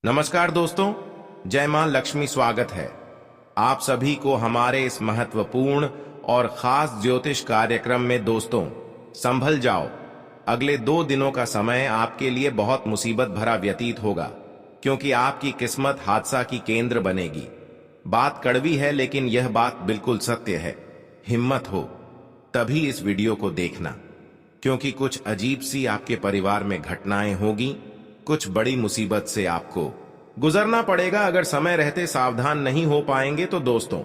नमस्कार दोस्तों, जय मां लक्ष्मी। स्वागत है आप सभी को हमारे इस महत्वपूर्ण और खास ज्योतिष कार्यक्रम में। दोस्तों, संभल जाओ। अगले 2 दिनों का समय आपके लिए बहुत मुसीबत भरा व्यतीत होगा, क्योंकि आपकी किस्मत हादसा की केंद्र बनेगी। बात कड़वी है, लेकिन यह बात बिल्कुल सत्य है। हिम्मत हो तभी इस वीडियो को देखना, क्योंकि कुछ अजीब सी आपके परिवार में घटनाएं होगी। कुछ बड़ी मुसीबत से आपको गुजरना पड़ेगा। अगर समय रहते सावधान नहीं हो पाएंगे तो दोस्तों,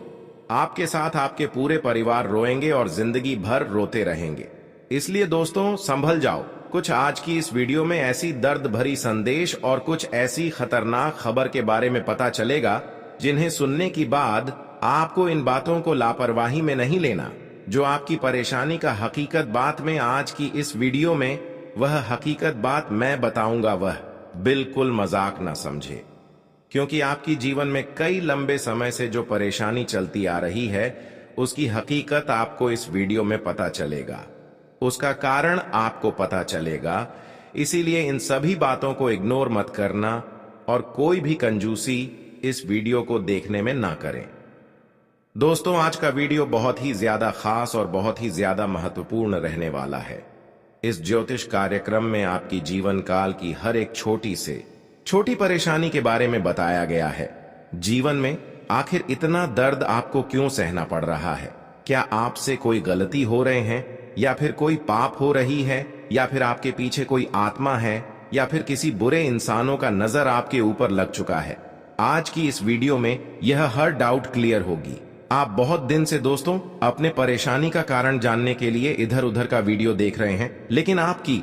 आपके साथ आपके पूरे परिवार रोएंगे और जिंदगी भर रोते रहेंगे। इसलिए दोस्तों, संभल जाओ। कुछ आज की इस वीडियो में ऐसी दर्द भरी संदेश और कुछ ऐसी खतरनाक खबर के बारे में पता चलेगा, जिन्हें सुनने के बाद आपको इन बातों को लापरवाही में नहीं लेना। जो आपकी परेशानी का हकीकत बात में आज की इस वीडियो में, वह हकीकत बात मैं बताऊंगा, वह बिल्कुल मजाक ना समझे, क्योंकि आपकी जीवन में कई लंबे समय से जो परेशानी चलती आ रही है, उसकी हकीकत आपको इस वीडियो में पता चलेगा। उसका कारण आपको पता चलेगा। इसीलिए इन सभी बातों को इग्नोर मत करना और कोई भी कंजूसी इस वीडियो को देखने में ना करें। दोस्तों, आज का वीडियो बहुत ही ज्यादा खास और बहुत ही ज्यादा महत्वपूर्ण रहने वाला है। इस ज्योतिष कार्यक्रम में आपकी जीवन काल की हर एक छोटी से छोटी परेशानी के बारे में बताया गया है। जीवन में आखिर इतना दर्द आपको क्यों सहना पड़ रहा है? क्या आपसे कोई गलती हो रहे हैं, या फिर कोई पाप हो रही है, या फिर आपके पीछे कोई आत्मा है, या फिर किसी बुरे इंसानों का नजर आपके ऊपर लग चुका है? आज की इस वीडियो में यह हर डाउट क्लियर होगी। आप बहुत दिन से दोस्तों अपने परेशानी का कारण जानने के लिए इधर उधर का वीडियो देख रहे हैं, लेकिन आपकी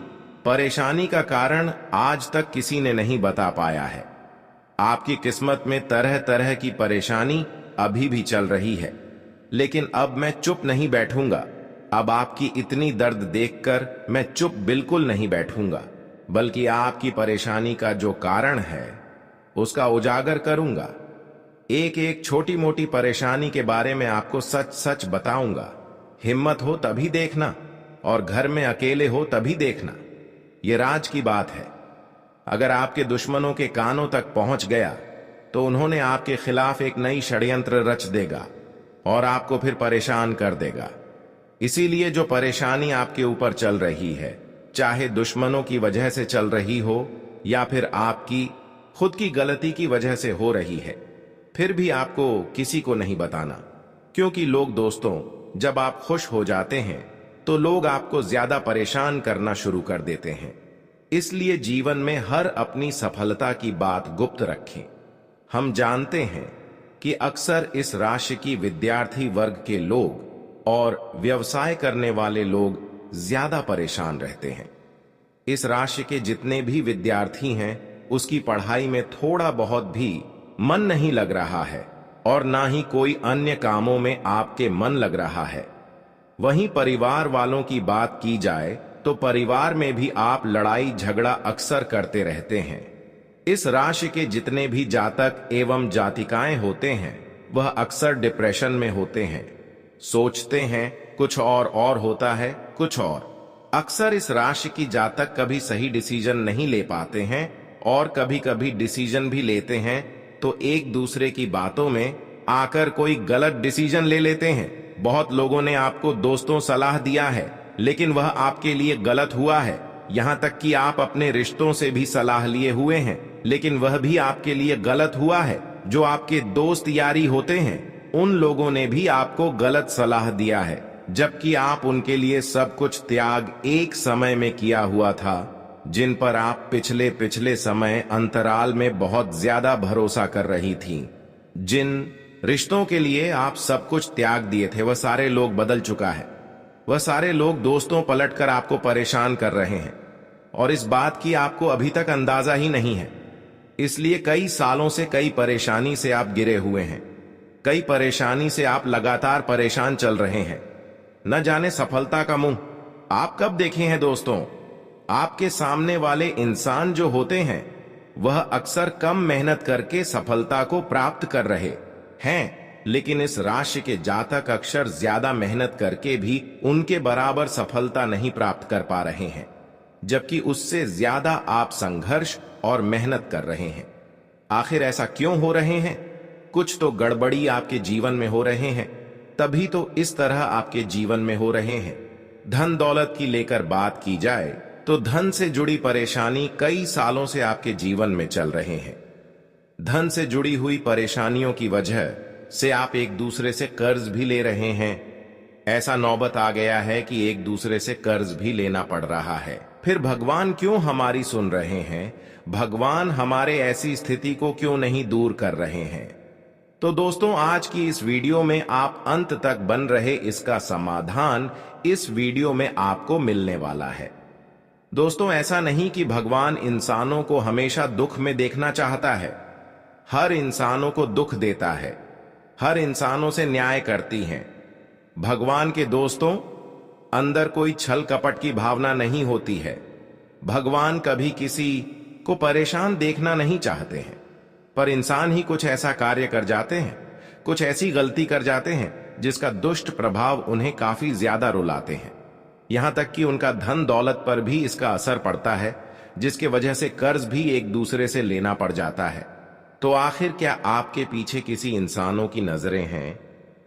परेशानी का कारण आज तक किसी ने नहीं बता पाया है। आपकी किस्मत में तरह तरह की परेशानी अभी भी चल रही है, लेकिन अब मैं चुप नहीं बैठूंगा। अब आपकी इतनी दर्द देखकर मैं चुप बिल्कुल नहीं बैठूंगा, बल्कि आपकी परेशानी का जो कारण है उसका उजागर करूंगा। एक एक छोटी मोटी परेशानी के बारे में आपको सच सच बताऊंगा। हिम्मत हो तभी देखना, और घर में अकेले हो तभी देखना। यह राज की बात है। अगर आपके दुश्मनों के कानों तक पहुंच गया तो उन्होंने आपके खिलाफ एक नई षड्यंत्र रच देगा और आपको फिर परेशान कर देगा। इसीलिए जो परेशानी आपके ऊपर चल रही है, चाहे दुश्मनों की वजह से चल रही हो या फिर आपकी खुद की गलती की वजह से हो रही है, फिर भी आपको किसी को नहीं बताना। क्योंकि लोग दोस्तों, जब आप खुश हो जाते हैं तो लोग आपको ज्यादा परेशान करना शुरू कर देते हैं। इसलिए जीवन में हर अपनी सफलता की बात गुप्त रखें। हम जानते हैं कि अक्सर इस राशि की विद्यार्थी वर्ग के लोग और व्यवसाय करने वाले लोग ज्यादा परेशान रहते हैं। इस राशि के जितने भी विद्यार्थी हैं, उसकी पढ़ाई में थोड़ा बहुत भी मन नहीं लग रहा है, और ना ही कोई अन्य कामों में आपके मन लग रहा है। वहीं परिवार वालों की बात की जाए तो परिवार में भी आप लड़ाई झगड़ा अक्सर करते रहते हैं। इस राशि के जितने भी जातक एवं जातिकाएं होते हैं, वह अक्सर डिप्रेशन में होते हैं। सोचते हैं कुछ और होता है कुछ और। अक्सर इस राशि की जातक कभी सही डिसीजन नहीं ले पाते हैं, और कभी कभी डिसीजन भी लेते हैं तो एक दूसरे की बातों में आकर कोई गलत डिसीजन ले लेते हैं। बहुत लोगों ने आपको दोस्तों सलाह दिया है, लेकिन वह आपके लिए गलत हुआ है। यहां तक कि आप अपने रिश्तों से भी सलाह लिए हुए हैं, लेकिन वह भी आपके लिए गलत हुआ है। जो आपके दोस्त यारी होते हैं, उन लोगों ने भी आपको गलत सलाह दिया है, जबकि आप उनके लिए सब कुछ त्याग एक समय में किया हुआ था, जिन पर आप पिछले समय अंतराल में बहुत ज्यादा भरोसा कर रही थीं। जिन रिश्तों के लिए आप सब कुछ त्याग दिए थे, वह सारे लोग बदल चुका है। वह सारे लोग दोस्तों पलटकर आपको परेशान कर रहे हैं, और इस बात की आपको अभी तक अंदाजा ही नहीं है। इसलिए कई सालों से कई परेशानी से आप गिरे हुए हैं। कई परेशानी से आप लगातार परेशान चल रहे हैं। न जाने सफलता का मुंह आप कब देखे हैं दोस्तों। आपके सामने वाले इंसान जो होते हैं, वह अक्सर कम मेहनत करके सफलता को प्राप्त कर रहे हैं, लेकिन इस राशि के जातक अक्सर ज्यादा मेहनत करके भी उनके बराबर सफलता नहीं प्राप्त कर पा रहे हैं, जबकि उससे ज्यादा आप संघर्ष और मेहनत कर रहे हैं। आखिर ऐसा क्यों हो रहे हैं? कुछ तो गड़बड़ी आपके जीवन में हो रहे हैं, तभी तो इस तरह आपके जीवन में हो रहे हैं। धन दौलत की लेकर बात की जाए तो धन से जुड़ी परेशानी कई सालों से आपके जीवन में चल रहे हैं। धन से जुड़ी हुई परेशानियों की वजह से आप एक दूसरे से कर्ज भी ले रहे हैं। ऐसा नौबत आ गया है कि एक दूसरे से कर्ज भी लेना पड़ रहा है। फिर भगवान क्यों हमारी सुन रहे हैं? भगवान हमारे ऐसी स्थिति को क्यों नहीं दूर कर रहे हैं? तो दोस्तों, आज की इस वीडियो में आप अंत तक बन रहे इसका समाधान इस वीडियो में आपको मिलने वाला है। दोस्तों, ऐसा नहीं कि भगवान इंसानों को हमेशा दुख में देखना चाहता है। हर इंसानों को दुख देता है, हर इंसानों से न्याय करती हैं। भगवान के दोस्तों, अंदर कोई छल कपट की भावना नहीं होती है। भगवान कभी किसी को परेशान देखना नहीं चाहते हैं, पर इंसान ही कुछ ऐसा कार्य कर जाते हैं, कुछ ऐसी गलती कर जाते हैं जिसका दुष्ट प्रभाव उन्हें काफी ज्यादा रुलाते हैं। यहां तक कि उनका धन दौलत पर भी इसका असर पड़ता है, जिसके वजह से कर्ज भी एक दूसरे से लेना पड़ जाता है। तो आखिर क्या आपके पीछे किसी इंसानों की नजरें हैं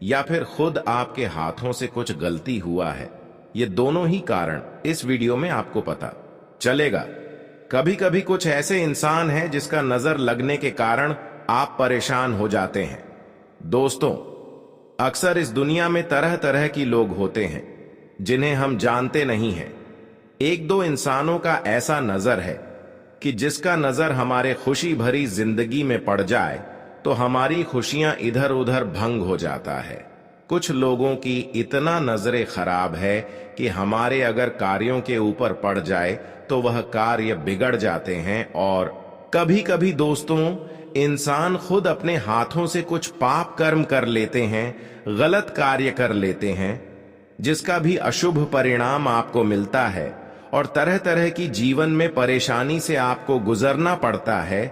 या फिर खुद आपके हाथों से कुछ गलती हुआ है? ये दोनों ही कारण इस वीडियो में आपको पता चलेगा। कभी कभी कुछ ऐसे इंसान हैं जिसका नजर लगने के कारण आप परेशान हो जाते हैं। दोस्तों, अक्सर इस दुनिया में तरह तरह की लोग होते हैं जिन्हें हम जानते नहीं हैं। एक दो इंसानों का ऐसा नजर है कि जिसका नजर हमारे खुशी भरी जिंदगी में पड़ जाए तो हमारी खुशियां इधर उधर भंग हो जाता है। कुछ लोगों की इतना नजरें खराब है कि हमारे अगर कार्यों के ऊपर पड़ जाए तो वह कार्य बिगड़ जाते हैं। और कभी कभी दोस्तों, इंसान खुद अपने हाथों से कुछ पाप कर्म कर लेते हैं, गलत कार्य कर लेते हैं, जिसका भी अशुभ परिणाम आपको मिलता है और तरह तरह की जीवन में परेशानी से आपको गुजरना पड़ता है।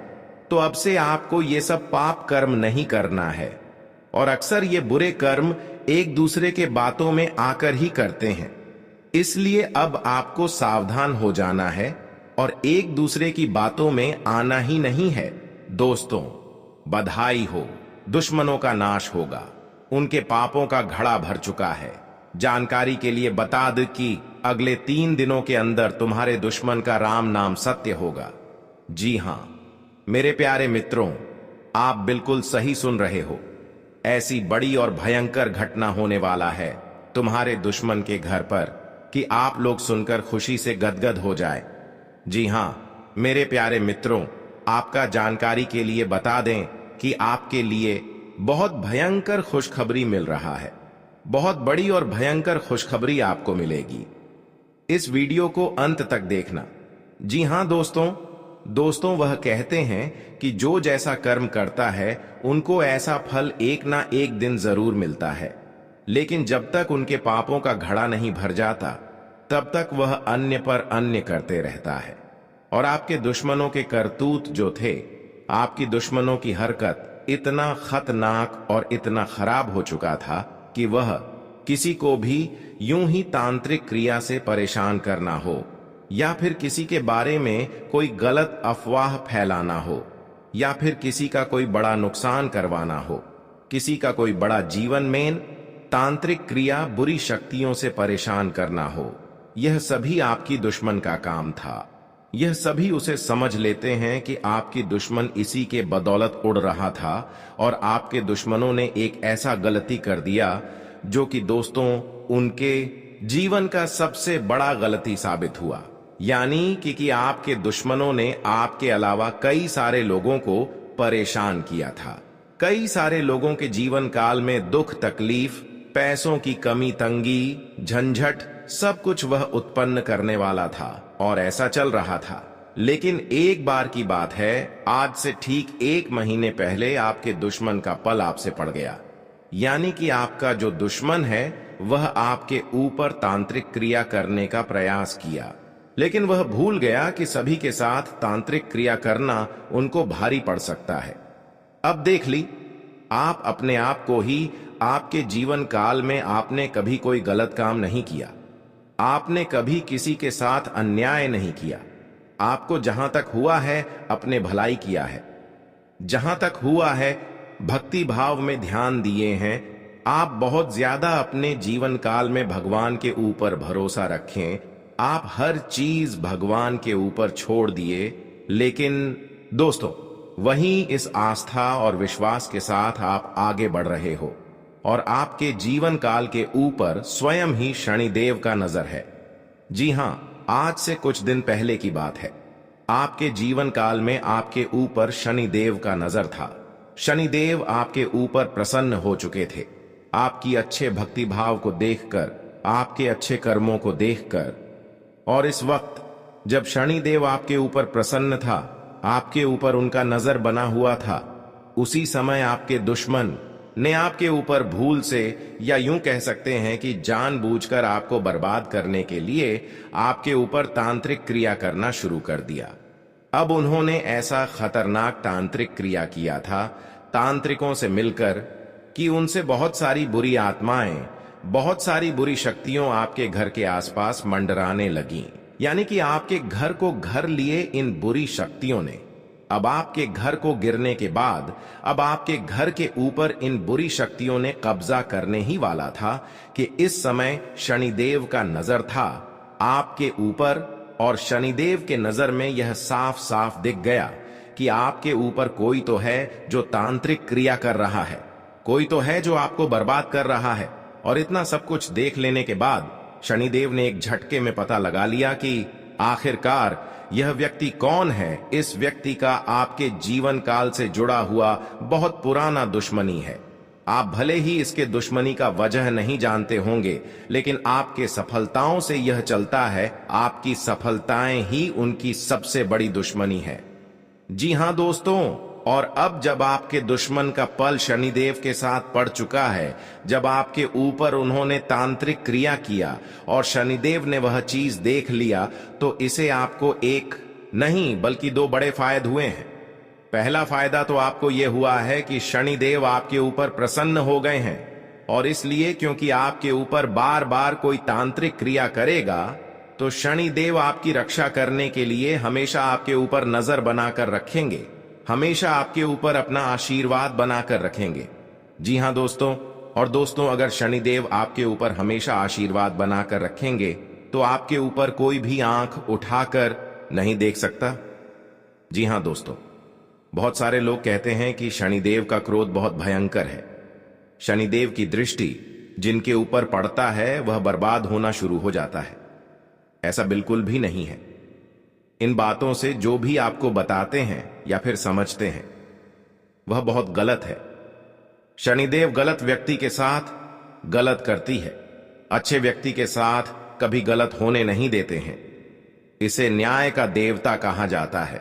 तो अब से आपको ये सब पाप कर्म नहीं करना है। और अक्सर ये बुरे कर्म एक दूसरे के बातों में आकर ही करते हैं। इसलिए अब आपको सावधान हो जाना है और एक दूसरे की बातों में आना ही नहीं है। दोस्तों, बधाई हो, दुश्मनों का नाश होगा, उनके पापों का घड़ा भर चुका है। जानकारी के लिए बता दे कि अगले 3 दिनों के अंदर तुम्हारे दुश्मन का राम नाम सत्य होगा। जी हां मेरे प्यारे मित्रों, आप बिल्कुल सही सुन रहे हो। ऐसी बड़ी और भयंकर घटना होने वाला है तुम्हारे दुश्मन के घर पर कि आप लोग सुनकर खुशी से गदगद हो जाए। जी हां मेरे प्यारे मित्रों, आपका जानकारी के लिए बता दें कि आपके लिए बहुत भयंकर खुशखबरी मिल रहा है। बहुत बड़ी और भयंकर खुशखबरी आपको मिलेगी। इस वीडियो को अंत तक देखना। जी हां दोस्तों, वह कहते हैं कि जो जैसा कर्म करता है उनको ऐसा फल एक ना एक दिन जरूर मिलता है, लेकिन जब तक उनके पापों का घड़ा नहीं भर जाता तब तक वह अन्य पर अन्य करते रहता है। और आपके दुश्मनों के करतूत जो थे, आपकी दुश्मनों की हरकत इतना खतरनाक और इतना खराब हो चुका था कि वह किसी को भी यूं ही तांत्रिक क्रिया से परेशान करना हो, या फिर किसी के बारे में कोई गलत अफवाह फैलाना हो, या फिर किसी का कोई बड़ा नुकसान करवाना हो, किसी का कोई बड़ा जीवन में तांत्रिक क्रिया बुरी शक्तियों से परेशान करना हो, यह सभी आपकी दुश्मन का काम था। यह सभी उसे समझ लेते हैं कि आपकी दुश्मन इसी के बदौलत उड़ रहा था और आपके दुश्मनों ने एक ऐसा गलती कर दिया जो कि दोस्तों उनके जीवन का सबसे बड़ा गलती साबित हुआ। यानी कि आपके दुश्मनों ने आपके अलावा कई सारे लोगों को परेशान किया था। कई सारे लोगों के जीवन काल में दुख तकलीफ, पैसों की कमी तंगी, झंझट, सब कुछ वह उत्पन्न करने वाला था और ऐसा चल रहा था। लेकिन एक बार की बात है, आज से ठीक 1 महीने पहले आपके दुश्मन का पल आपसे पड़ गया। यानी कि आपका जो दुश्मन है वह आपके ऊपर तांत्रिक क्रिया करने का प्रयास किया, लेकिन वह भूल गया कि सभी के साथ तांत्रिक क्रिया करना उनको भारी पड़ सकता है। अब देख ली, आप अपने आप को ही, आपके जीवन काल में आपने कभी कोई गलत काम नहीं किया, आपने कभी किसी के साथ अन्याय नहीं किया, आपको जहां तक हुआ है अपने भलाई किया है। जहां तक हुआ है, भक्ति भाव में ध्यान दिए हैं। आप बहुत ज्यादा अपने जीवन काल में भगवान के ऊपर भरोसा रखें। आप हर चीज भगवान के ऊपर छोड़ दिए। लेकिन दोस्तों, वहीं इस आस्था और विश्वास के साथ आप आगे बढ़ रहे हो और आपके जीवन काल के ऊपर स्वयं ही शनिदेव का नजर है। जी हां, आज से कुछ दिन पहले की बात है। आपके जीवन काल में आपके ऊपर शनिदेव का नजर था। शनिदेव आपके ऊपर प्रसन्न हो चुके थे। आपकी अच्छे भक्ति भाव को देखकर, आपके अच्छे कर्मों को देखकर। और इस वक्त जब शनिदेव आपके ऊपर प्रसन्न था, आपके ऊपर उनका नजर बना हुआ था, उसी समय आपके दुश्मन ने आपके ऊपर भूल से, या यूं कह सकते हैं कि जानबूझकर आपको बर्बाद करने के लिए आपके ऊपर तांत्रिक क्रिया करना शुरू कर दिया। अब उन्होंने ऐसा खतरनाक तांत्रिक क्रिया किया था, तांत्रिकों से मिलकर, कि उनसे बहुत सारी बुरी आत्माएं, बहुत सारी बुरी शक्तियों आपके घर के आसपास मंडराने लगीं। यानी कि आपके घर को घर लिए इन बुरी शक्तियों ने। अब आपके घर को गिरने के बाद अब आपके घर के ऊपर इन बुरी शक्तियों ने कब्जा करने ही वाला था कि इस समय शनिदेव का नजर था आपके ऊपर। और शनिदेव के नजर में यह साफ साफ दिख गया कि आपके ऊपर कोई तो है जो तांत्रिक क्रिया कर रहा है, कोई तो है जो आपको बर्बाद कर रहा है। और इतना सब कुछ देख लेने के बाद शनिदेव ने एक झटके में पता लगा लिया कि आखिरकार यह व्यक्ति कौन है। इस व्यक्ति का आपके जीवन काल से जुड़ा हुआ बहुत पुराना दुश्मनी है। आप भले ही इसके दुश्मनी का वजह नहीं जानते होंगे, लेकिन आपके सफलताओं से यह चलता है। आपकी सफलताएं ही उनकी सबसे बड़ी दुश्मनी है। जी हां दोस्तों, और अब जब आपके दुश्मन का पल शनिदेव के साथ पड़ चुका है, जब आपके ऊपर उन्होंने तांत्रिक क्रिया किया और शनिदेव ने वह चीज देख लिया, तो इसे आपको एक नहीं बल्कि दो बड़े फायदे हुए हैं। पहला फायदा तो आपको यह हुआ है कि शनिदेव आपके ऊपर प्रसन्न हो गए हैं, और इसलिए क्योंकि आपके ऊपर बार बार कोई तांत्रिक क्रिया करेगा तो शनिदेव आपकी रक्षा करने के लिए हमेशा आपके ऊपर नजर बनाकर रखेंगे, हमेशा आपके ऊपर अपना आशीर्वाद बनाकर रखेंगे। जी हां दोस्तों, और दोस्तों, अगर शनिदेव आपके ऊपर हमेशा आशीर्वाद बनाकर रखेंगे तो आपके ऊपर कोई भी आंख उठाकर नहीं देख सकता। जी हां दोस्तों, बहुत सारे लोग कहते हैं कि शनिदेव का क्रोध बहुत भयंकर है। शनिदेव की दृष्टि जिनके ऊपर पड़ता है वह बर्बाद होना शुरू हो जाता है। ऐसा बिल्कुल भी नहीं है। इन बातों से जो भी आपको बताते हैं या फिर समझते हैं वह बहुत गलत है। शनिदेव गलत व्यक्ति के साथ गलत करती है, अच्छे व्यक्ति के साथ कभी गलत होने नहीं देते हैं। इसे न्याय का देवता कहा जाता है।